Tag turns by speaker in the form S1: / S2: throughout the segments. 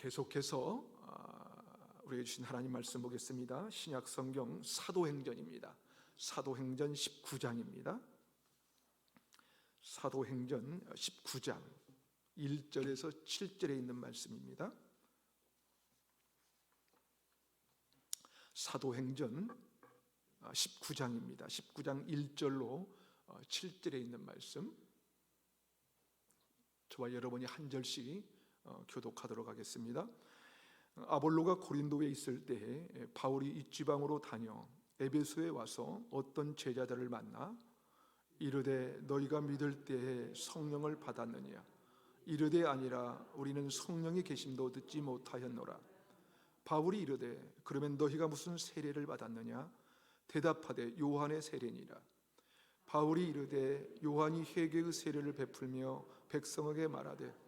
S1: 계속해서 우리에게 주신 하나님 말씀 보겠습니다. 신약 성경 사도행전입니다. 사도행전 19장입니다. 사도행전 19장 1절에서 7절에 있는 말씀입니다. 사도행전 19장입니다. 19장 1절로 7절에 있는 말씀, 저와 여러분이 한 절씩 교독하도록 하겠습니다. 아볼로가 고린도에 있을 때에 바울이 이 지방으로 다녀 에베소에 와서 어떤 제자들을 만나 이르되 너희가 믿을 때에 성령을 받았느냐? 이르되 아니라 우리는 성령의 계심도 듣지 못하였노라. 바울이 이르되 그러면 너희가 무슨 세례를 받았느냐? 대답하되 요한의 세례니라. 바울이 이르되 요한이 회개의 세례를 베풀며 백성에게 말하되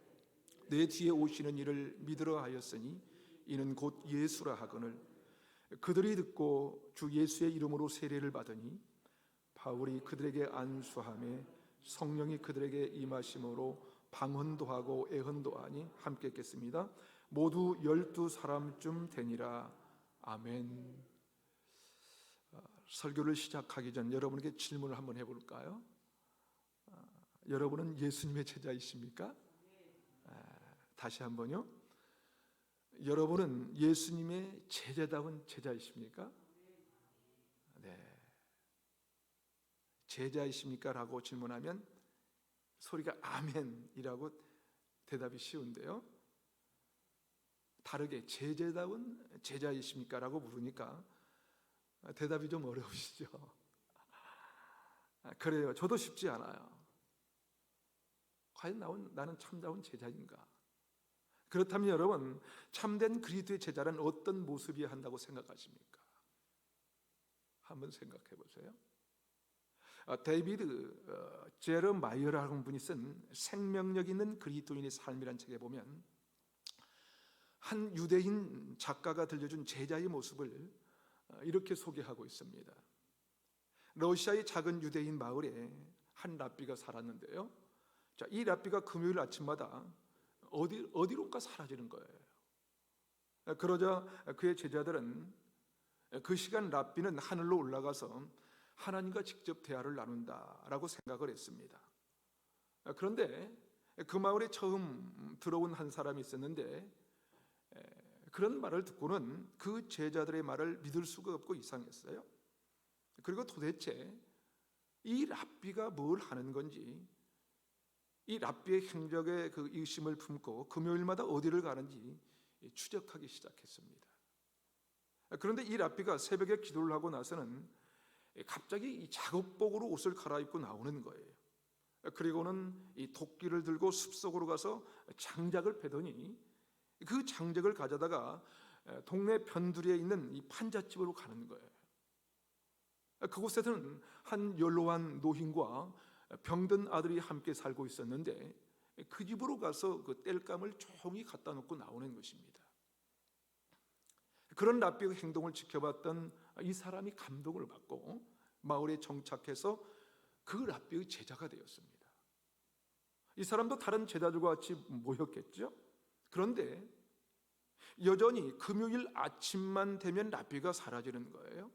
S1: 내 뒤에 오시는 이를 믿으라 하였으니 이는 곧 예수라 하거늘 그들이 듣고 주 예수의 이름으로 세례를 받으니 바울이 그들에게 안수하며 성령이 그들에게 임하심으로 방언도 하고 애언도 하니 함께 읽겠습니다. 모두 12사람쯤 되니라. 아멘. 설교를 시작하기 전 여러분에게 질문을 한번 해볼까요? 여러분은 예수님의 제자이십니까? 다시 한번요. 여러분은 예수님의 제자다운 제자이십니까? 네. 제자이십니까? 라고 질문하면 소리가 아멘이라고 대답이 쉬운데요, 다르게 제자다운 제자이십니까? 라고 물으니까 대답이 좀 어려우시죠? 그래요. 저도 쉽지 않아요. 과연 나는 참다운 제자인가? 그렇다면 여러분, 참된 그리스도의 제자는 어떤 모습이어야 한다고 생각하십니까? 한번 생각해 보세요. 데이비드 제르마이어라는 분이 쓴 생명력 있는 그리스도인의 삶이라는 책에 보면 한 유대인 작가가 들려준 제자의 모습을 이렇게 소개하고 있습니다. 러시아의 작은 유대인 마을에 한 랍비가 살았는데요, 이 랍비가 금요일 아침마다 어디론가 사라지는 거예요. 그러자 그의 제자들은 그 시간 랍비는 하늘로 올라가서 하나님과 직접 대화를 나눈다라고 생각을 했습니다. 그런데 그 마을에 처음 들어온 한 사람이 있었는데 그런 말을 듣고는 그 제자들의 말을 믿을 수가 없고 이상했어요. 그리고 도대체 이 랍비가 뭘 하는 건지, 이 랍비의 행적에 그 의심을 품고 금요일마다 어디를 가는지 추적하기 시작했습니다. 그런데 이 랍비가 새벽에 기도를 하고 나서는 갑자기 이 작업복으로 옷을 갈아입고 나오는 거예요. 그리고는 이 도끼를 들고 숲속으로 가서 장작을 패더니 그 장작을 가져다가 동네 변두리에 있는 이 판잣집으로 가는 거예요. 그곳에서는 한 연로한 노인과 병든 아들이 함께 살고 있었는데 그 집으로 가서 그 땔감을 조용히 갖다 놓고 나오는 것입니다. 그런 랍비의 행동을 지켜봤던 이 사람이 감동을 받고 마을에 정착해서 그 랍비의 제자가 되었습니다. 이 사람도 다른 제자들과 같이 모였겠죠? 그런데 여전히 금요일 아침만 되면 랍비가 사라지는 거예요.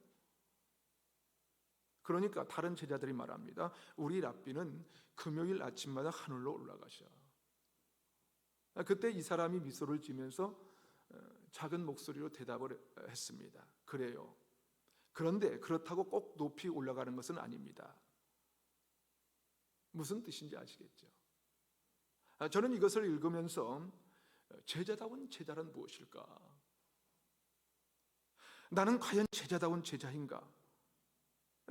S1: 그러니까 다른 제자들이 말합니다. 우리 랍비는 금요일 아침마다 하늘로 올라가셔. 그때 이 사람이 미소를 지면서 작은 목소리로 대답을 했습니다. 그래요. 그런데 그렇다고 꼭 높이 올라가는 것은 아닙니다. 무슨 뜻인지 아시겠죠? 저는 이것을 읽으면서 제자다운 제자란 무엇일까? 나는 과연 제자다운 제자인가?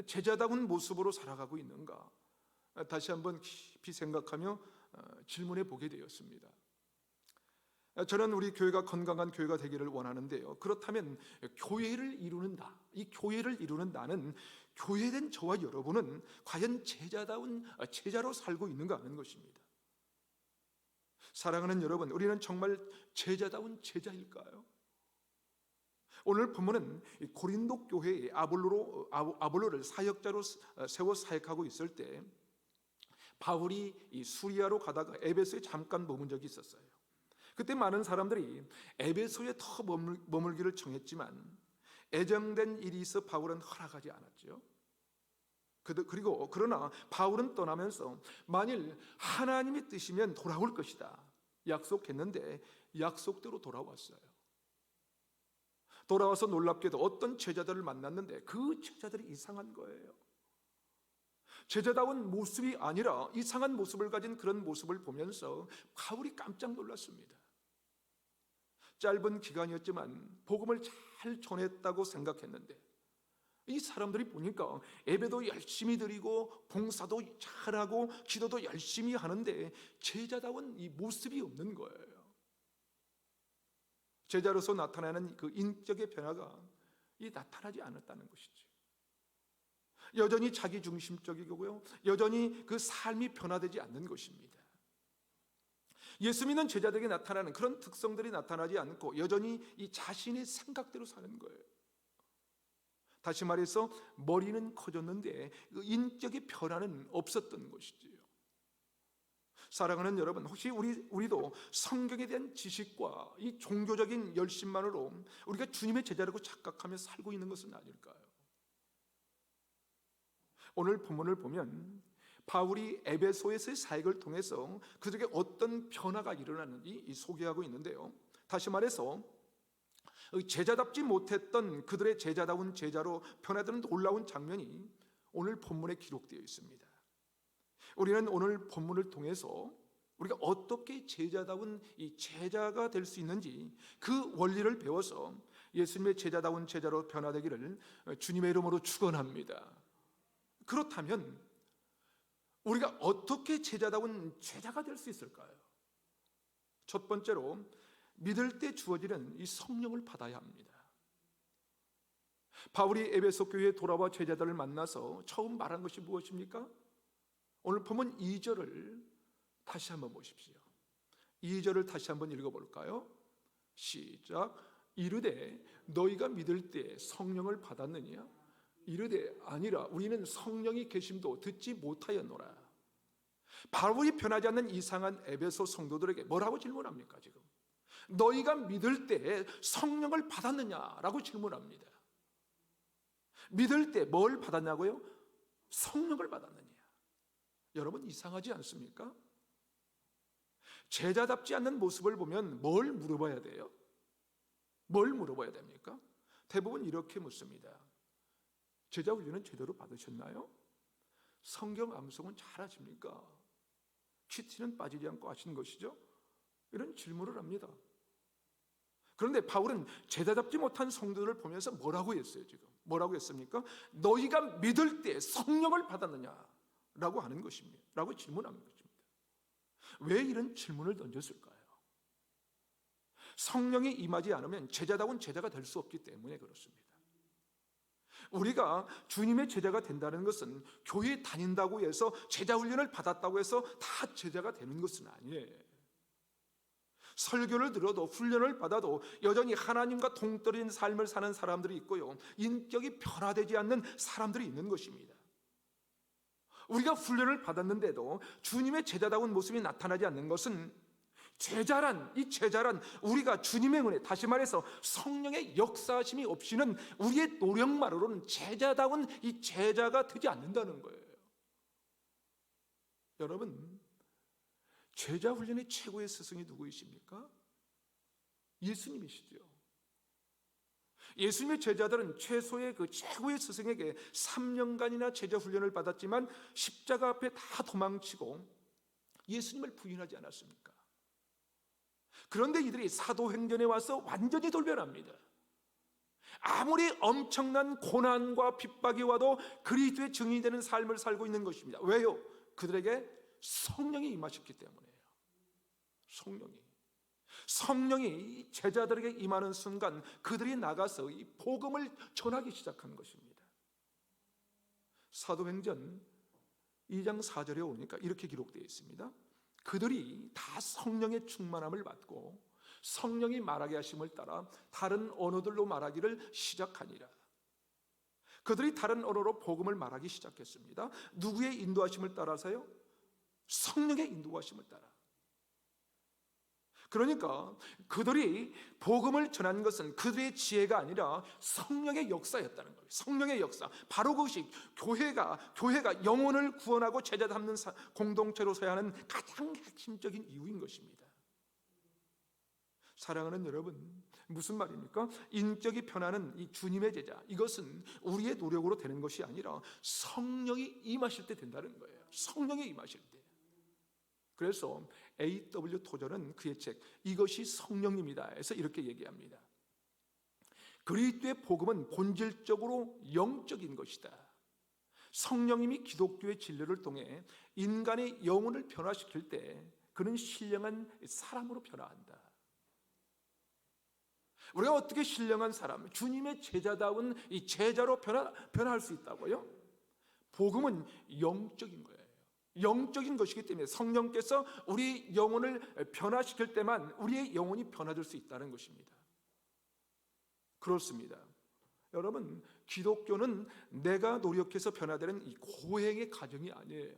S1: 제자다운 모습으로 살아가고 있는가? 다시 한번 깊이 생각하며 질문해 보게 되었습니다. 저는 우리 교회가 건강한 교회가 되기를 원하는데요, 그렇다면 교회를 이루는 나, 이 교회를 이루는 나는, 교회된 저와 여러분은 과연 제자다운 제자로 살고 있는가 하는 것입니다. 사랑하는 여러분, 우리는 정말 제자다운 제자일까요? 오늘 본문은 고린도 교회에 아볼로를 사역자로 세워 사역하고 있을 때 바울이 이 수리아로 가다가 에베소에 잠깐 머문 적이 있었어요. 그때 많은 사람들이 에베소에 더 머물기를 청했지만 애정된 일이 있어 바울은 허락하지 않았죠. 그러나 바울은 떠나면서 만일 하나님의 뜻이면 돌아올 것이다 약속했는데 약속대로 돌아왔어요. 돌아와서 놀랍게도 어떤 제자들을 만났는데 그 제자들이 이상한 거예요. 제자다운 모습이 아니라 이상한 모습을 가진 그런 모습을 보면서 바울이 깜짝 놀랐습니다. 짧은 기간이었지만 복음을 잘 전했다고 생각했는데 이 사람들이 보니까 예배도 열심히 드리고 봉사도 잘하고 기도도 열심히 하는데 제자다운 이 모습이 없는 거예요. 제자로서 나타나는 그 인격의 변화가 나타나지 않았다는 것이죠. 여전히 자기중심적이고요, 여전히 그 삶이 변화되지 않는 것입니다. 예수 믿는 제자들에게 나타나는 그런 특성들이 나타나지 않고 여전히 이 자신의 생각대로 사는 거예요. 다시 말해서 머리는 커졌는데 그 인격의 변화는 없었던 것이지요. 사랑하는 여러분, 혹시 우리도 성경에 대한 지식과 이 종교적인 열심만으로 우리가 주님의 제자라고 착각하며 살고 있는 것은 아닐까요? 오늘 본문을 보면 바울이 에베소에서의 사역을 통해서 그들에게 어떤 변화가 일어났는지 소개하고 있는데요, 다시 말해서 제자답지 못했던 그들의 제자다운 제자로 변화되는 놀라운 장면이 오늘 본문에 기록되어 있습니다. 우리는 오늘 본문을 통해서 우리가 어떻게 제자다운 이 제자가 될 수 있는지 그 원리를 배워서 예수님의 제자다운 제자로 변화되기를 주님의 이름으로 축원합니다. 그렇다면 우리가 어떻게 제자다운 제자가 될 수 있을까요? 첫 번째로 믿을 때 주어지는 이 성령을 받아야 합니다. 바울이 에베소 교회에 돌아와 제자들을 만나서 처음 말한 것이 무엇입니까? 오늘 보면 2절을 다시 한번 보십시오. 2절을 다시 한번 읽어볼까요? 시작. 이르되 너희가 믿을 때 성령을 받았느냐? 이르되 아니라 우리는 성령이 계심도 듣지 못하였노라. 바울이 변하지 않는 이상한 에베소 성도들에게 뭐라고 질문합니까? 지금 너희가 믿을 때 성령을 받았느냐라고 질문합니다. 믿을 때 뭘 받았냐고요? 성령을 받았느냐? 여러분, 이상하지 않습니까? 제자답지 않는 모습을 보면 뭘 물어봐야 돼요? 뭘 물어봐야 됩니까? 대부분 이렇게 묻습니다. 제자 훈련은 제대로 받으셨나요? 성경 암송은 잘하십니까? 큐티는 빠지지 않고 하시는 것이죠? 이런 질문을 합니다. 그런데 바울은 제자답지 못한 성도들을 보면서 뭐라고 했어요? 지금 뭐라고 했습니까? 너희가 믿을 때 성령을 받았느냐? 라고 하는 것입니다. 라고 질문하는 것입니다. 왜 이런 질문을 던졌을까요? 성령이 임하지 않으면 제자다운 제자가 될 수 없기 때문에 그렇습니다. 우리가 주님의 제자가 된다는 것은 교회에 다닌다고 해서 제자 훈련을 받았다고 해서 다 제자가 되는 것은 아니에요. 설교를 들어도 훈련을 받아도 여전히 하나님과 동떨어진 삶을 사는 사람들이 있고요, 인격이 변화되지 않는 사람들이 있는 것입니다. 우리가 훈련을 받았는데도 주님의 제자다운 모습이 나타나지 않는 것은 이 제자란 우리가 주님의 은혜, 다시 말해서 성령의 역사하심이 없이는 우리의 노력만으로는 제자다운 이 제자가 되지 않는다는 거예요. 여러분, 제자 훈련의 최고의 스승이 누구이십니까? 예수님이시죠. 예수님의 제자들은 최소의 그 최고의 스승에게 3년간이나 제자 훈련을 받았지만 십자가 앞에 다 도망치고 예수님을 부인하지 않았습니까? 그런데 이들이 사도행전에 와서 완전히 돌변합니다. 아무리 엄청난 고난과 핍박이 와도 그리스도의 증인이 되는 삶을 살고 있는 것입니다. 왜요? 그들에게 성령이 임하셨기 때문이에요. 성령이 제자들에게 임하는 순간 그들이 나가서 이 복음을 전하기 시작한 것입니다. 사도행전 2장 4절에 오니까 이렇게 기록되어 있습니다. 그들이 다 성령의 충만함을 받고 성령이 말하게 하심을 따라 다른 언어들로 말하기를 시작하니라. 그들이 다른 언어로 복음을 말하기 시작했습니다. 누구의 인도하심을 따라서요? 성령의 인도하심을 따라. 그러니까 그들이 복음을 전한 것은 그들의 지혜가 아니라 성령의 역사였다는 거예요. 성령의 역사. 바로 그것이 교회가 영혼을 구원하고 제자 담는 공동체로 서야 하는 가장 핵심적인 이유인 것입니다. 사랑하는 여러분, 무슨 말입니까? 인격이 변하는 이 주님의 제자, 이것은 우리의 노력으로 되는 것이 아니라 성령이 임하실 때 된다는 거예요. 성령이 임하실 때. 그래서 A.W. 토저는 그의 책 이것이 성령님이다 해서 이렇게 얘기합니다. 그리스도의 복음은 본질적으로 영적인 것이다. 성령님이 기독교의 진리를 통해 인간의 영혼을 변화시킬 때 그는 신령한 사람으로 변화한다. 우리가 어떻게 신령한 사람, 주님의 제자다운 이 제자로 변화할 수 있다고요? 복음은 영적인 거예요. 영적인 것이기 때문에 성령께서 우리 영혼을 변화시킬 때만 우리의 영혼이 변화될 수 있다는 것입니다. 그렇습니다. 여러분, 기독교는 내가 노력해서 변화되는 이 고행의 과정이 아니에요.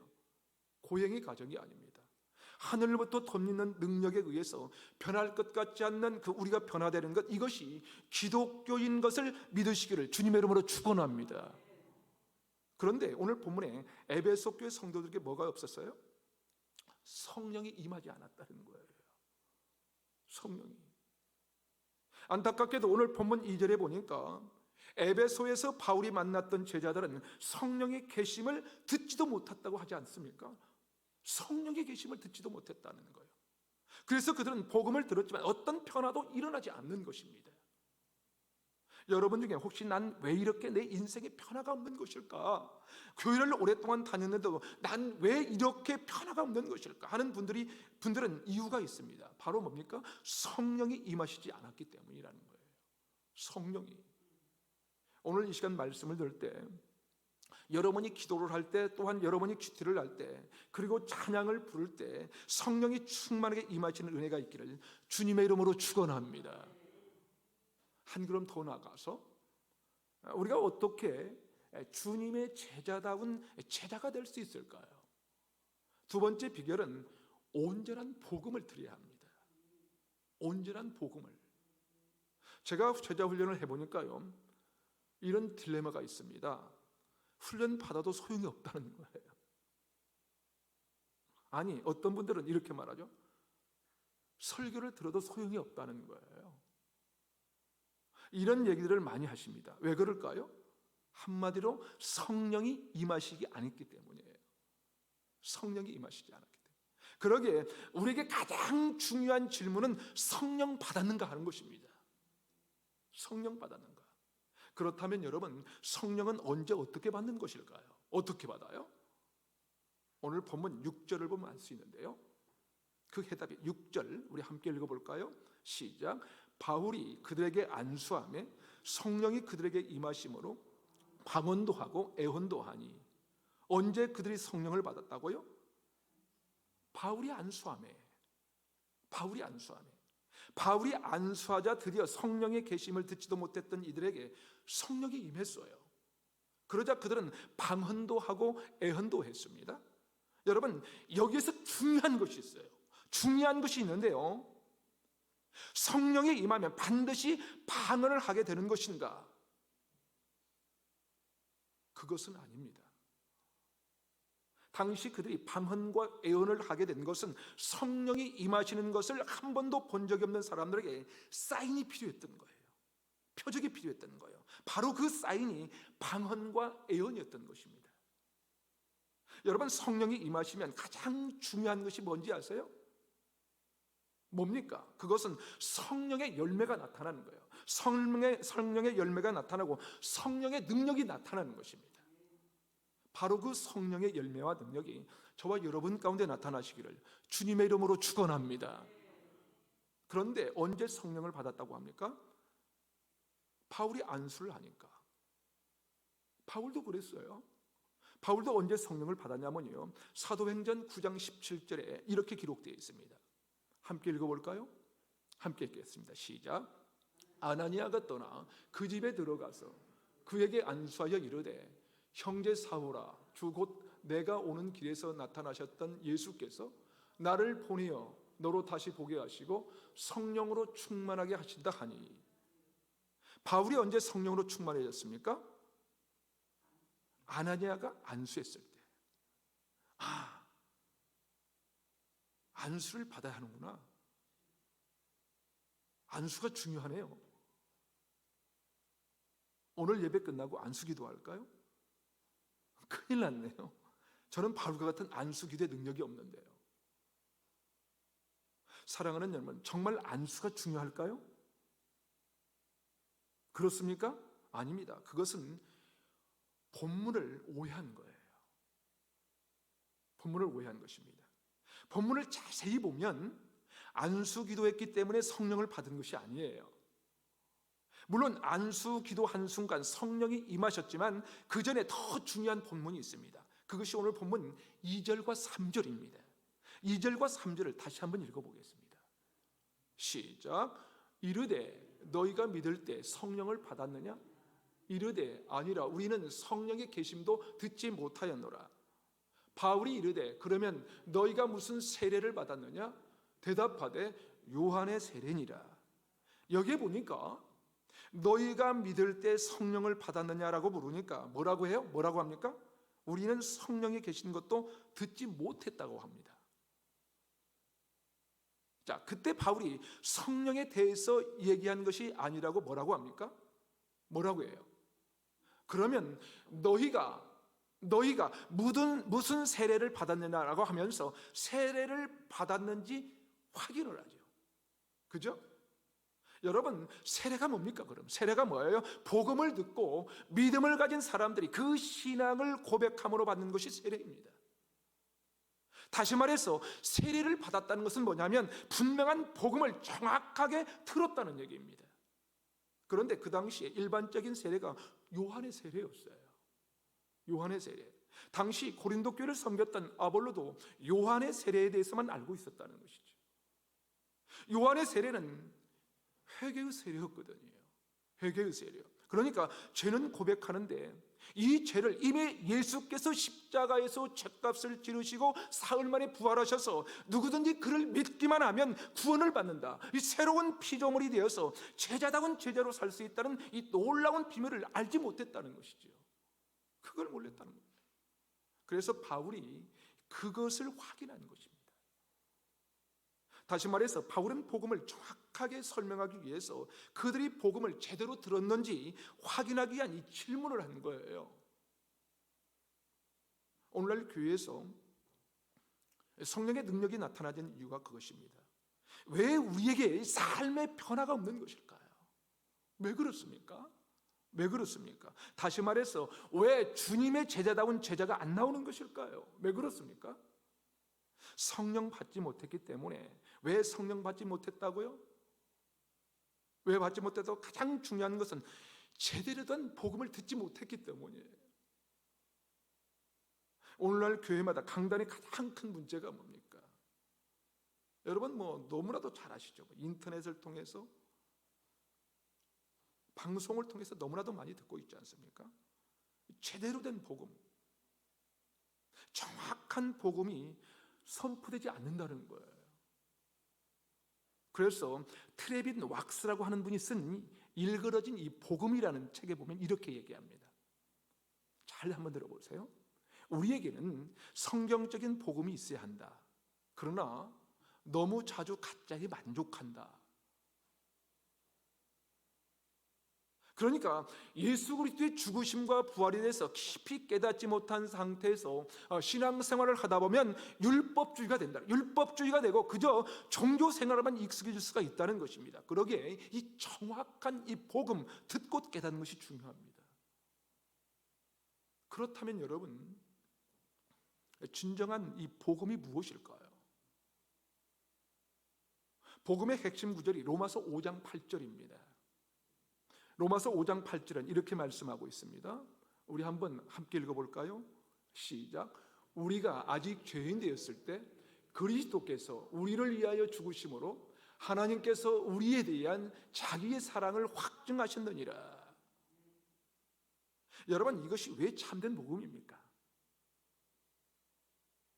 S1: 고행의 과정이 아닙니다. 하늘부터 덧입는 능력에 의해서 변할 것 같지 않는 그 우리가 변화되는 것, 이것이 기독교인 것을 믿으시기를 주님의 이름으로 축원합니다. 그런데 오늘 본문에 에베소 교회 성도들에게 뭐가 없었어요? 성령이 임하지 않았다는 거예요. 성령이. 안타깝게도 오늘 본문 2절에 보니까 에베소에서 바울이 만났던 제자들은 성령의 계심을 듣지도 못했다고 하지 않습니까? 성령의 계심을 듣지도 못했다는 거예요. 그래서 그들은 복음을 들었지만 어떤 변화도 일어나지 않는 것입니다. 여러분 중에 혹시 난 왜 이렇게 내 인생에 변화가 없는 것일까? 교회를 오랫동안 다녔는데도 난 왜 이렇게 변화가 없는 것일까? 하는 분들은 이유가 있습니다. 바로 뭡니까? 성령이 임하시지 않았기 때문이라는 거예요. 성령이. 오늘 이 시간 말씀을 들을 때 여러분이 기도를 할 때, 또한 여러분이 큐티를 할 때, 그리고 찬양을 부를 때 성령이 충만하게 임하시는 은혜가 있기를 주님의 이름으로 축원합니다. 한 걸음 더 나가서 우리가 어떻게 주님의 제자다운 제자가 될 수 있을까요? 두 번째 비결은 온전한 복음을 드려야 합니다. 온전한 복음을. 제가 제자 훈련을 해보니까요, 이런 딜레마가 있습니다. 훈련 받아도 소용이 없다는 거예요. 아니, 어떤 분들은 이렇게 말하죠. 설교를 들어도 소용이 없다는 거예요. 이런 얘기들을 많이 하십니다. 왜 그럴까요? 한마디로 성령이 임하시지 않았기 때문이에요. 성령이 임하시지 않았기 때문에. 그러기에 우리에게 가장 중요한 질문은 성령 받았는가 하는 것입니다. 성령 받았는가? 그렇다면 여러분, 성령은 언제 어떻게 받는 것일까요? 어떻게 받아요? 오늘 본문 6절을 보면 알 수 있는데요, 그 해답이 6절 우리 함께 읽어볼까요? 시작. 바울이 그들에게 안수하며 성령이 그들에게 임하심으로 방언도 하고 애언도 하니. 언제 그들이 성령을 받았다고요? 바울이 안수하며. 바울이 안수하자 드디어 성령의 계심을 듣지도 못했던 이들에게 성령이 임했어요. 그러자 그들은 방언도 하고 애언도 했습니다. 여러분, 여기에서 중요한 것이 있어요. 중요한 것이 있는데요, 성령이 임하면 반드시 방언을 하게 되는 것인가? 그것은 아닙니다. 당시 그들이 방언과 애언을 하게 된 것은 성령이 임하시는 것을 한 번도 본 적이 없는 사람들에게 사인이 필요했던 거예요. 표적이 필요했던 거예요. 바로 그 사인이 방언과 애언이었던 것입니다. 여러분, 성령이 임하시면 가장 중요한 것이 뭔지 아세요? 뭡니까? 그것은 성령의 열매가 나타나는 거예요. 성령의 열매가 나타나고 성령의 능력이 나타나는 것입니다. 바로 그 성령의 열매와 능력이 저와 여러분 가운데 나타나시기를 주님의 이름으로 축원합니다. 그런데 언제 성령을 받았다고 합니까? 바울이 안수를 하니까. 바울도 그랬어요. 바울도 언제 성령을 받았냐면요, 사도행전 9장 17절에 이렇게 기록되어 있습니다. 함께 읽어볼까요? 함께 읽겠습니다. 시작. 아나니아가 떠나 그 집에 들어가서 그에게 안수하여 이르되, 형제 사울아, 주 곧 내가 오는 길에서 나타나셨던 예수께서 나를 보내어 너로 다시 보게 하시고 성령으로 충만하게 하신다 하니. 바울이 언제 성령으로 충만해졌습니까? 아나니아가 안수했을 때. 안수를 받아야 하는구나. 안수가 중요하네요. 오늘 예배 끝나고 안수 기도할까요? 큰일 났네요. 저는 바울과 같은 안수 기도의 능력이 없는데요. 사랑하는 여러분, 정말 안수가 중요할까요? 그렇습니까? 아닙니다. 그것은 본문을 오해한 거예요. 본문을 오해한 것입니다. 본문을 자세히 보면 안수 기도했기 때문에 성령을 받은 것이 아니에요. 물론 안수 기도 한 순간 성령이 임하셨지만 그 전에 더 중요한 본문이 있습니다. 그것이 오늘 본문 2절과 3절입니다. 2절과 3절을 다시 한번 읽어보겠습니다. 시작. 이르되 너희가 믿을 때 성령을 받았느냐? 이르되 아니라 우리는 성령의 계심도 듣지 못하였노라. 바울이 이르되 그러면 너희가 무슨 세례를 받았느냐? 대답하되 요한의 세례니라. 여기에 보니까 너희가 믿을 때 성령을 받았느냐라고 물으니까 뭐라고 해요? 뭐라고 합니까? 우리는 성령이 계신 것도 듣지 못했다고 합니다. 자, 그때 바울이 성령에 대해서 얘기한 것이 아니라고 뭐라고 합니까? 뭐라고 해요? 그러면 너희가 무슨 세례를 받았느냐라고 하면서 세례를 받았는지 확인을 하죠. 그죠? 여러분, 세례가 뭡니까? 그럼 세례가 뭐예요? 복음을 듣고 믿음을 가진 사람들이 그 신앙을 고백함으로 받는 것이 세례입니다. 다시 말해서 세례를 받았다는 것은 뭐냐면 분명한 복음을 정확하게 들었다는 얘기입니다. 그런데 그 당시에 일반적인 세례가 요한의 세례였어요. 요한의 세례. 당시 고린도 교회를 섬겼던 아볼로도 요한의 세례에 대해서만 알고 있었다는 것이죠. 요한의 세례는 회개의 세례였거든요. 회개의 세례요. 그러니까 죄는 고백하는데 이 죄를 이미 예수께서 십자가에서 죄값을 치르시고 사흘 만에 부활하셔서 누구든지 그를 믿기만 하면 구원을 받는다. 이 새로운 피조물이 되어서 제자다운 제자로 살 수 있다는 이 놀라운 비밀을 알지 못했다는 것이죠. 그걸 몰랐다는 겁니다. 그래서 바울이 그것을 확인한 것입니다. 다시 말해서 바울은 복음을 정확하게 설명하기 위해서 그들이 복음을 제대로 들었는지 확인하기 위한 이 질문을 한 거예요. 오늘날 교회에서 성령의 능력이 나타나는 이유가 그것입니다. 왜 우리에게 삶의 변화가 없는 것일까요? 왜 그렇습니까? 왜 그렇습니까? 다시 말해서 왜 주님의 제자다운 제자가 안 나오는 것일까요? 왜 그렇습니까? 성령 받지 못했기 때문에. 왜 성령 받지 못했다고요? 왜 받지 못해도 가장 중요한 것은 제대로 된 복음을 듣지 못했기 때문이에요. 오늘날 교회마다 강단의 가장 큰 문제가 뭡니까? 여러분 너무나도 잘 아시죠? 인터넷을 통해서 방송을 통해서 너무나도 많이 듣고 있지 않습니까? 제대로 된 복음, 정확한 복음이 선포되지 않는다는 거예요. 그래서 트레빈 왁스라고 하는 분이 쓴 일그러진 이 복음이라는 책에 보면 이렇게 얘기합니다. 잘 한번 들어보세요. 우리에게는 성경적인 복음이 있어야 한다. 그러나 너무 자주 가짜에 만족한다. 그러니까 예수 그리스도의 죽으심과 부활에 대해서 깊이 깨닫지 못한 상태에서 신앙생활을 하다 보면 율법주의가 된다. 율법주의가 되고 그저 종교 생활에만 익숙해질 수가 있다는 것입니다. 그러기에 이 정확한 이 복음 듣고 깨닫는 것이 중요합니다. 그렇다면 여러분, 진정한 이 복음이 무엇일까요? 복음의 핵심 구절이 로마서 5장 8절입니다. 로마서 5장 8절은 이렇게 말씀하고 있습니다. 우리 한번 함께 읽어볼까요? 시작. 우리가 아직 죄인 되었을 때 그리스도께서 우리를 위하여 죽으심으로 하나님께서 우리에 대한 자기의 사랑을 확증하셨느니라. 여러분, 이것이 왜 참된 복음입니까?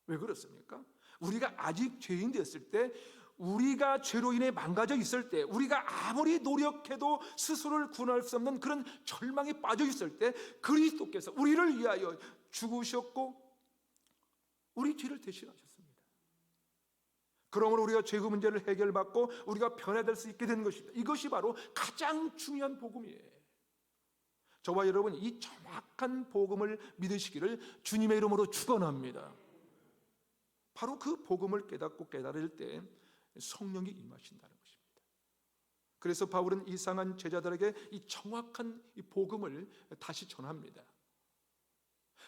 S1: 왜 그렇습니까? 우리가 아직 죄인 되었을 때 우리가 죄로 인해 망가져 있을 때, 우리가 아무리 노력해도 스스로를 구원할 수 없는 그런 절망에 빠져 있을 때 그리스도께서 우리를 위하여 죽으셨고 우리 죄를 대신하셨습니다. 그러므로 우리가 죄의 문제를 해결받고 우리가 변화될 수 있게 된 것입니다. 이것이 바로 가장 중요한 복음이에요. 저와 여러분이 이 정확한 복음을 믿으시기를 주님의 이름으로 축원합니다. 바로 그 복음을 깨닫고 깨달을 때 성령이 임하신다는 것입니다. 그래서 바울은 이상한 제자들에게 이 정확한 이 복음을 다시 전합니다.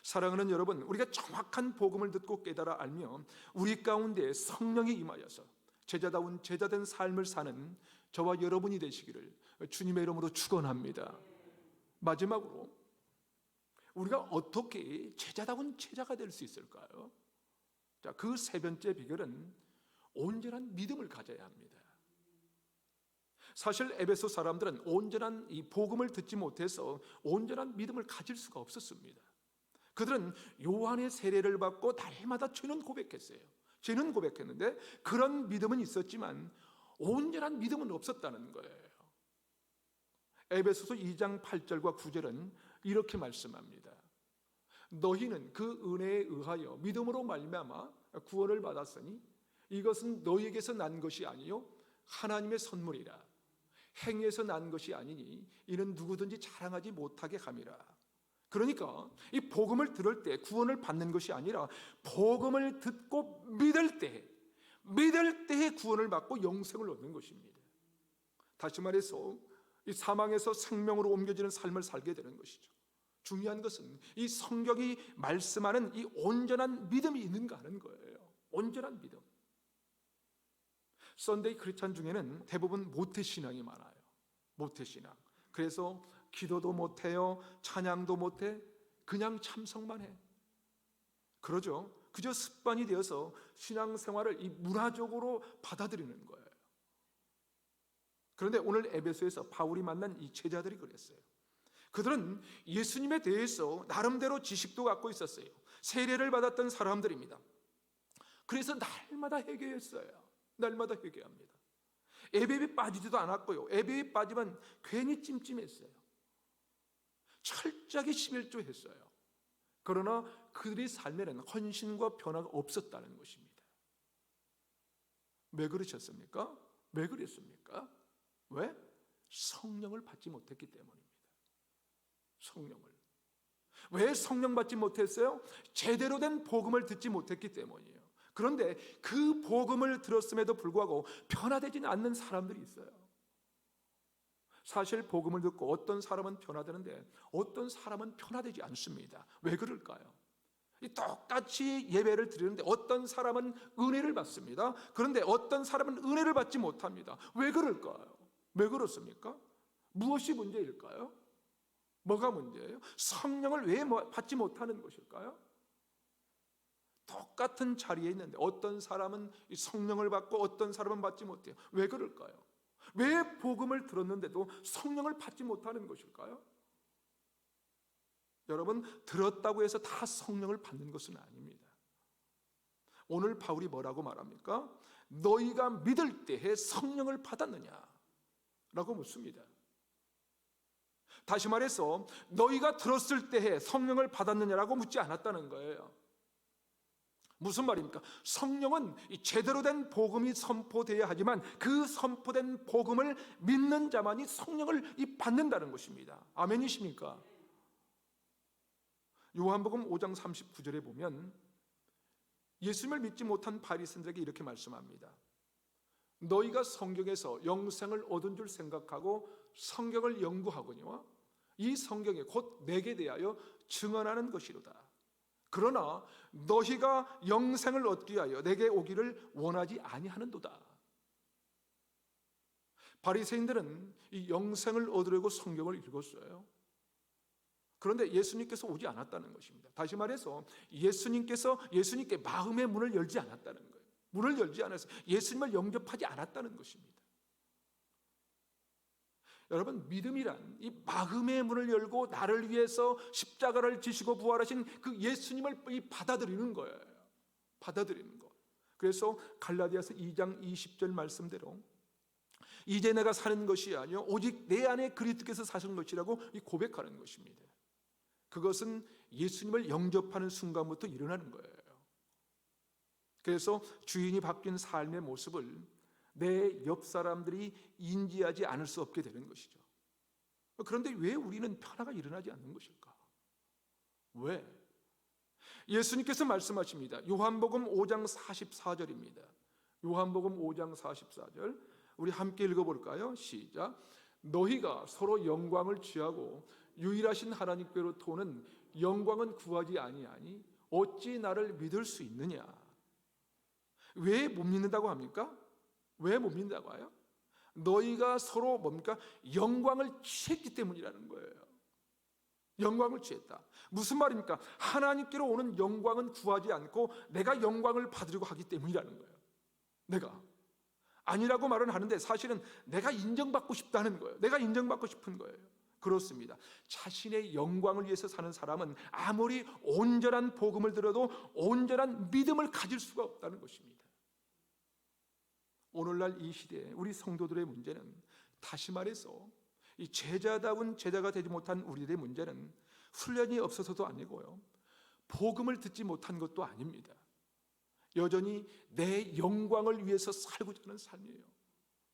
S1: 사랑하는 여러분, 우리가 정확한 복음을 듣고 깨달아 알며 우리 가운데 성령이 임하여서 제자다운 제자된 삶을 사는 저와 여러분이 되시기를 주님의 이름으로 축원합니다. 마지막으로 우리가 어떻게 제자다운 제자가 될 수 있을까요? 자, 그 세 번째 비결은 온전한 믿음을 가져야 합니다. 사실 에베소 사람들은 온전한 이 복음을 듣지 못해서 온전한 믿음을 가질 수가 없었습니다. 그들은 요한의 세례를 받고 날마다 죄는 고백했어요. 죄는 고백했는데 그런 믿음은 있었지만 온전한 믿음은 없었다는 거예요. 에베소서 2장 8절과 9절은 이렇게 말씀합니다. 너희는 그 은혜에 의하여 믿음으로 말미암아 구원을 받았으니 이것은 너희에게서 난 것이 아니요 하나님의 선물이라. 행위에서 난 것이 아니니 이는 누구든지 자랑하지 못하게 함이라. 그러니까 이 복음을 들을 때 구원을 받는 것이 아니라 복음을 듣고 믿을 때에 구원을 받고 영생을 얻는 것입니다. 다시 말해서 이 사망에서 생명으로 옮겨지는 삶을 살게 되는 것이죠. 중요한 것은 이 성경이 말씀하는 이 온전한 믿음이 있는가 하는 거예요. 온전한 믿음. 썬데이 크리스찬 중에는 대부분 모태신앙이 많아요. 모태신앙. 그래서 기도도 못해요. 찬양도 못해. 그냥 참석만 해. 그러죠. 그저 습관이 되어서 신앙생활을 이 문화적으로 받아들이는 거예요. 그런데 오늘 에베소에서 바울이 만난 이 제자들이 그랬어요. 그들은 예수님에 대해서 나름대로 지식도 갖고 있었어요. 세례를 받았던 사람들입니다. 그래서 날마다 회개했어요. 날마다 회개합니다. 예배에 빠지지도 않았고요. 예배에 빠지면 괜히 찜찜했어요. 철저하게 11조했어요. 그러나 그들의 삶에는 헌신과 변화가 없었다는 것입니다. 왜 그러셨습니까? 왜 그랬습니까? 왜? 성령을 받지 못했기 때문입니다. 성령을. 왜 성령 받지 못했어요? 제대로 된 복음을 듣지 못했기 때문이에요. 그런데 그 복음을 들었음에도 불구하고 변화되지는 않는 사람들이 있어요. 사실 복음을 듣고 어떤 사람은 변화되는데 어떤 사람은 변화되지 않습니다. 왜 그럴까요? 똑같이 예배를 드리는데 어떤 사람은 은혜를 받습니다. 그런데 어떤 사람은 은혜를 받지 못합니다. 왜 그럴까요? 왜 그렇습니까? 무엇이 문제일까요? 뭐가 문제예요? 성령을 왜 받지 못하는 것일까요? 똑같은 자리에 있는데 어떤 사람은 성령을 받고 어떤 사람은 받지 못해요. 왜 그럴까요? 왜 복음을 들었는데도 성령을 받지 못하는 것일까요? 여러분, 들었다고 해서 다 성령을 받는 것은 아닙니다. 오늘 바울이 뭐라고 말합니까? 너희가 믿을 때에 성령을 받았느냐? 라고 묻습니다. 다시 말해서 너희가 들었을 때에 성령을 받았느냐라고 묻지 않았다는 거예요. 무슨 말입니까? 성령은 제대로 된 복음이 선포되어야 하지만 그 선포된 복음을 믿는 자만이 성령을 받는다는 것입니다. 아멘이십니까? 요한복음 5장 39절에 보면 예수님을 믿지 못한 바리새인들에게 이렇게 말씀합니다. 너희가 성경에서 영생을 얻은 줄 생각하고 성경을 연구하거니와 이 성경이 곧 내게 대하여 증언하는 것이로다. 그러나 너희가 영생을 얻기 위하여 내게 오기를 원하지 아니하는도다. 바리새인들은 이 영생을 얻으려고 성경을 읽었어요. 그런데 예수님께서 오지 않았다는 것입니다. 다시 말해서 예수님께 마음의 문을 열지 않았다는 거예요. 문을 열지 않아서 예수님을 영접하지 않았다는 것입니다. 여러분, 믿음이란 이 마음의 문을 열고 나를 위해서 십자가를 지시고 부활하신 그 예수님을 받아들이는 거예요. 받아들이는 거. 그래서 갈라디아서 2장 20절 말씀대로 이제 내가 사는 것이 아니요 오직 내 안에 그리스도께서 사신 것이라고 고백하는 것입니다. 그것은 예수님을 영접하는 순간부터 일어나는 거예요. 그래서 주인이 바뀐 삶의 모습을 내 옆 사람들이 인지하지 않을 수 없게 되는 것이죠. 그런데 왜 우리는 변화가 일어나지 않는 것일까? 왜? 예수님께서 말씀하십니다. 요한복음 5장 44절입니다. 요한복음 5장 44절 우리 함께 읽어볼까요? 시작. 너희가 서로 영광을 취하고 유일하신 하나님께로부터 오는 영광은 구하지 아니하니 어찌 나를 믿을 수 있느냐? 왜 못 믿는다고 합니까? 왜 못 믿는다고 해요? 너희가 서로 뭡니까? 영광을 취했기 때문이라는 거예요. 영광을 취했다. 무슨 말입니까? 하나님께로 오는 영광은 구하지 않고 내가 영광을 받으려고 하기 때문이라는 거예요. 내가 아니라고 말은 하는데 사실은 내가 인정받고 싶다는 거예요. 내가 인정받고 싶은 거예요. 그렇습니다. 자신의 영광을 위해서 사는 사람은 아무리 온전한 복음을 들어도 온전한 믿음을 가질 수가 없다는 것입니다. 오늘날 이 시대에 우리 성도들의 문제는 다시 말해서 이 제자다운 제자가 되지 못한 우리들의 문제는 훈련이 없어서도 아니고요, 복음을 듣지 못한 것도 아닙니다. 여전히 내 영광을 위해서 살고자 하는 삶이에요.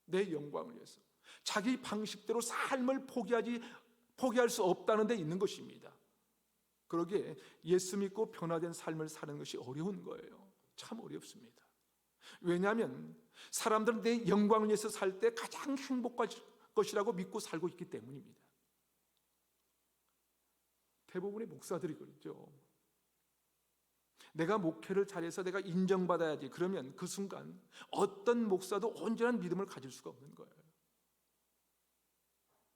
S1: 내 영광을 위해서 자기 방식대로 삶을 포기할 수 없다는 데 있는 것입니다. 그러기에 예수 믿고 변화된 삶을 사는 것이 어려운 거예요. 참 어렵습니다. 왜냐하면 사람들은 내 영광을 위해서 살 때 가장 행복할 것이라고 믿고 살고 있기 때문입니다. 대부분의 목사들이 그러죠. 내가 목회를 잘해서 내가 인정받아야지. 그러면 그 순간 어떤 목사도 온전한 믿음을 가질 수가 없는 거예요.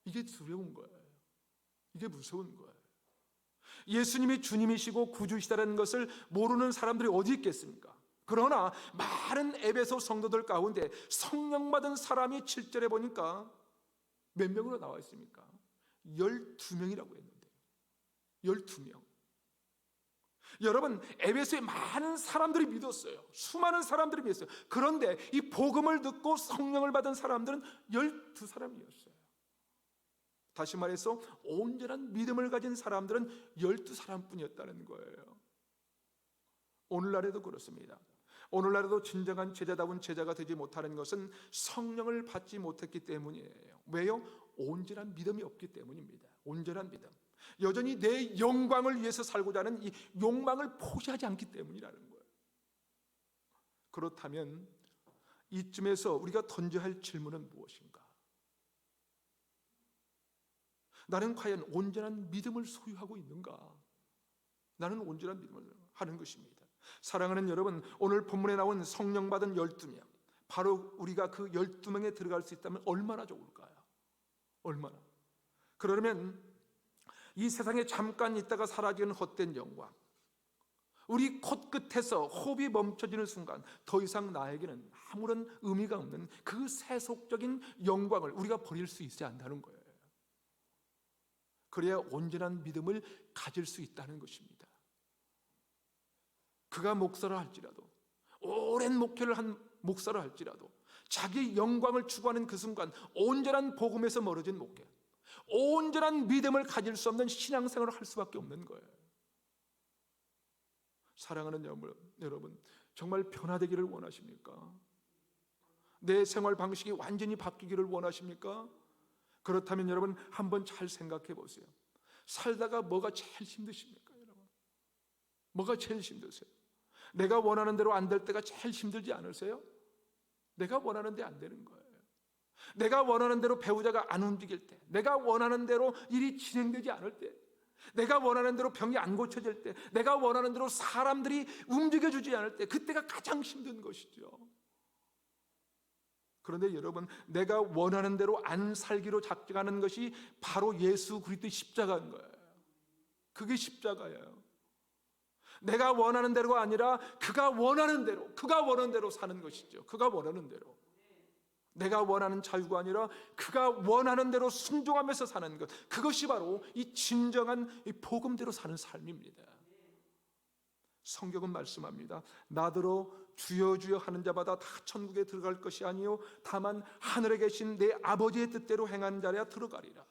S1: 이게 두려운 거예요. 이게 무서운 거예요. 예수님이 주님이시고 구주이시다는 것을 모르는 사람들이 어디 있겠습니까? 그러나 많은 에베소 성도들 가운데 성령 받은 사람이 7절에 보니까 몇 명으로 나와 있습니까? 12명이라고 했는데 12명. 여러분, 에베소에 많은 사람들이 믿었어요. 수많은 사람들이 믿었어요. 그런데 이 복음을 듣고 성령을 받은 사람들은 12사람이었어요. 다시 말해서 온전한 믿음을 가진 사람들은 12사람뿐이었다는 거예요. 오늘날에도 그렇습니다. 오늘날에도 진정한 제자다운 제자가 되지 못하는 것은 성령을 받지 못했기 때문이에요. 왜요? 온전한 믿음이 없기 때문입니다. 온전한 믿음. 여전히 내 영광을 위해서 살고자 하는 이 욕망을 포기하지 않기 때문이라는 거예요. 그렇다면 이쯤에서 우리가 던져야 할 질문은 무엇인가? 나는 과연 온전한 믿음을 소유하고 있는가? 나는 온전한 믿음을 하는 것입니다. 사랑하는 여러분, 오늘 본문에 나온 성령 받은 12명, 바로 우리가 그 12명에 들어갈 수 있다면 얼마나 좋을까요? 얼마나. 그러면 이 세상에 잠깐 있다가 사라지는 헛된 영광, 우리 코끝에서 호흡이 멈춰지는 순간 더 이상 나에게는 아무런 의미가 없는 그 세속적인 영광을 우리가 버릴 수 있지 않다는 거예요. 그래야 온전한 믿음을 가질 수 있다는 것입니다. 그가 목사라 할지라도, 오랜 목회를 한 목사라 할지라도 자기 영광을 추구하는 그 순간 온전한 복음에서 멀어진 목회, 온전한 믿음을 가질 수 없는 신앙생활을 할 수밖에 없는 거예요. 사랑하는 여러분, 정말 변화되기를 원하십니까? 내 생활 방식이 완전히 바뀌기를 원하십니까? 그렇다면 여러분 한번 잘 생각해 보세요. 살다가 뭐가 제일 힘드십니까, 여러분? 뭐가 제일 힘드세요? 내가 원하는 대로 안 될 때가 제일 힘들지 않으세요? 내가 원하는 데 안 되는 거예요. 내가 원하는 대로 배우자가 안 움직일 때, 내가 원하는 대로 일이 진행되지 않을 때, 내가 원하는 대로 병이 안 고쳐질 때, 내가 원하는 대로 사람들이 움직여주지 않을 때, 그때가 가장 힘든 것이죠. 그런데 여러분, 내가 원하는 대로 안 살기로 작정하는 것이 바로 예수 그리스도의 십자가인 거예요. 그게 십자가예요. 내가 원하는 대로가 아니라 그가 원하는 대로 사는 것이죠. 그가 원하는 대로. 내가 원하는 자유가 아니라 그가 원하는 대로 순종하면서 사는 것, 그것이 바로 이 진정한 이 복음대로 사는 삶입니다. 성경은 말씀합니다. 나더러 주여 주여 하는 자마다 다 천국에 들어갈 것이 아니요 다만 하늘에 계신 내 아버지의 뜻대로 행하는 자라야 들어가리라.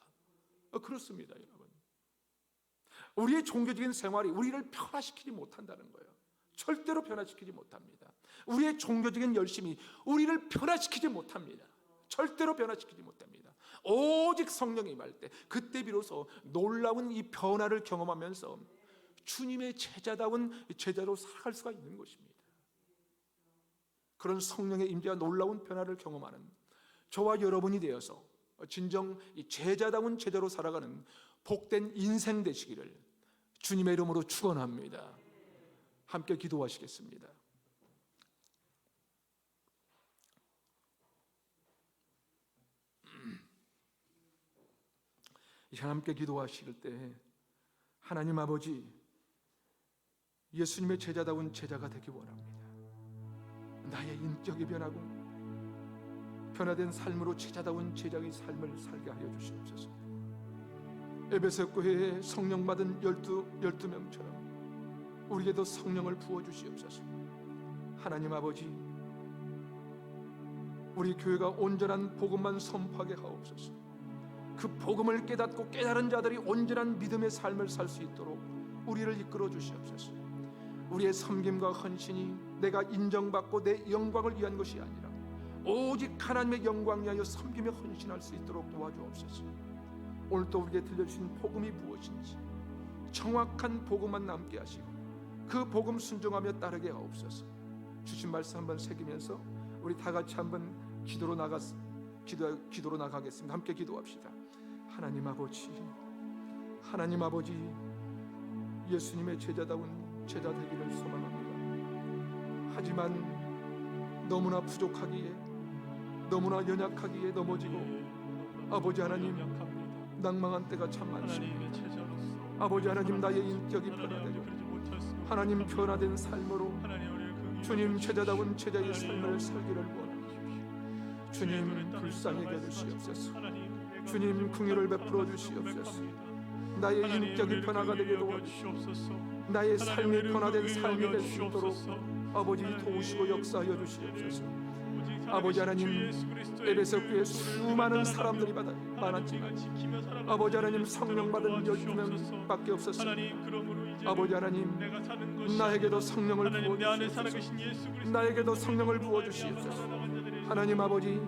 S1: 그렇습니다, 여러분. 우리의 종교적인 생활이 우리를 변화시키지 못한다는 거예요. 절대로 변화시키지 못합니다. 우리의 종교적인 열심이 우리를 변화시키지 못합니다. 절대로 변화시키지 못합니다. 오직 성령이 임할 때, 그때 비로소 놀라운 이 변화를 경험하면서 주님의 제자다운 제자로 살아갈 수가 있는 것입니다. 그런 성령의 임재와 놀라운 변화를 경험하는 저와 여러분이 되어서 진정 이 제자다운 제자로 살아가는 복된 인생 되시기를 주님의 이름으로 축원합니다. 함께 기도하시겠습니다. 함께 기도하실 때 하나님 아버지, 예수님의 제자다운 제자가 되기 원합니다. 나의 인격이 변하고 변화된 삶으로 제자다운 제자의 삶을 살게 하여 주시옵소서. 에베소 교회에 성령 받은 12명처럼 우리에게도 성령을 부어 주시옵소서. 하나님 아버지, 우리 교회가 온전한 복음만 선포하게 하옵소서. 그 복음을 깨닫고 깨달은 자들이 온전한 믿음의 삶을 살 수 있도록 우리를 이끌어 주시옵소서. 우리의 섬김과 헌신이 내가 인정받고 내 영광을 위한 것이 아니라 오직 하나님의 영광 위하여 섬기며 헌신할 수 있도록 도와주옵소서. 오늘 또 우리에게 들려주신 복음이 무엇인지 정확한 복음만 남게 하시고 그 복음 순종하며 따르게 하옵소서. 주신 말씀 한번 새기면서 우리 다 같이 한번 기도로 나가겠습니다. 함께 기도합시다. 하나님 아버지, 하나님 아버지, 예수님의 제자다운 제자 되기를 소망합니다. 하지만 너무나 부족하기에, 너무나 연약하기에 넘어지고 아버지 하나님 낭망한 때가 참 많습니다. 아버지 하나님, 나의 인격이 변화되고 하나님 변화된 삶으로 주님 제자다운 제자의 삶을 살기를 원합니다. 주님 불쌍히 여겨주시옵소서. 주님 긍휼을 베풀어 주시옵소서. 나의 인격이 변화가 되게 도와주시옵소서. 나의 삶이 변화된 삶이 될 수 있도록 아버지 도우시고 역사하여 주시옵소서. 아버지 하나님, 에베소 교회 수많은 사람들이 많았지만 아버지 하나님 성령 받은 12명밖에 없었습니다. 아버지 하나님, 나에게도 성령을 부어주시옵소서. 나에게도 성령을 부어주시옵소서. 하나님 아버지,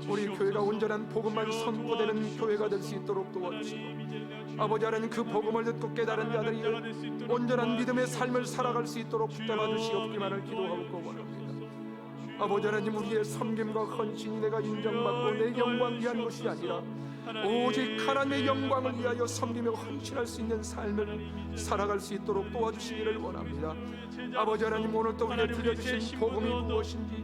S1: 우리 교회가 온전한 복음만 선포되는 교회가 될 수 있도록 도와주시고 아버지 하나님, 그 복음을 듣고 깨달은 자들이 온전한 믿음의 삶을 살아갈 수 있도록 붙잡아 주시옵기만을 기도하고 원합니다. 아버지 하나님, 우리의 섬김과 헌신이 내가 인정받고 내 영광 위한 것이 아니라 오직 하나님의 영광을 위하여 섬기며 헌신할 수 있는 삶을 살아갈 수 있도록 도와주시기를 원합니다. 아버지 하나님, 오늘 또 우리에게 들려주신 복음이 무엇인지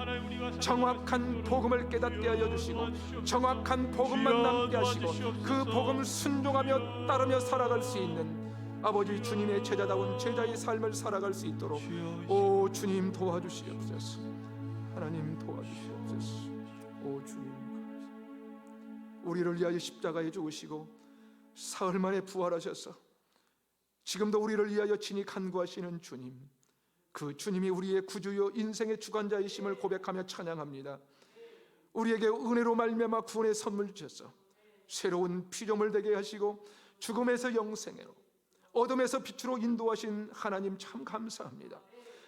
S1: 정확한 복음을 깨닫게 하여 주시고 정확한 복음만 남게 하시고 그 복음을 순종하며 따르며 살아갈 수 있는 아버지 주님의 제자다운 제자의 삶을 살아갈 수 있도록 오 주님 도와주시옵소서. 하나님 도와주시옵소서. 오 주님, 우리를 위하여 십자가에 죽으시고 사흘 만에 부활하셔서 지금도 우리를 위하여 친히 간구하시는 주님, 그 주님이 우리의 구주요 인생의 주관자이심을 고백하며 찬양합니다. 우리에게 은혜로 말미암아 구원의 선물 주셔서 새로운 피조물 되게 하시고 죽음에서 영생으로 어둠에서 빛으로 인도하신 하나님 참 감사합니다.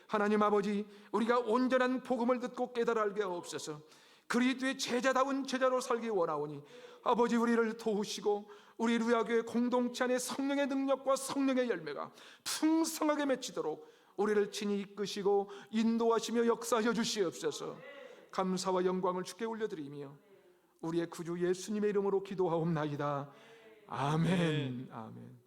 S1: 하나님 아버지, 우리가 온전한 복음을 듣고 깨달아 알게 하옵소서. 그리스도의 제자다운 제자로 살기 원하오니 아버지, 우리를 도우시고 우리 루야교회 공동체 안에 성령의 능력과 성령의 열매가 풍성하게 맺히도록 우리를 친히 이끄시고 인도하시며 역사하여 주시옵소서. 감사와 영광을 주께 올려드리며 우리의 구주 예수님의 이름으로 기도하옵나이다. 아멘. 아멘.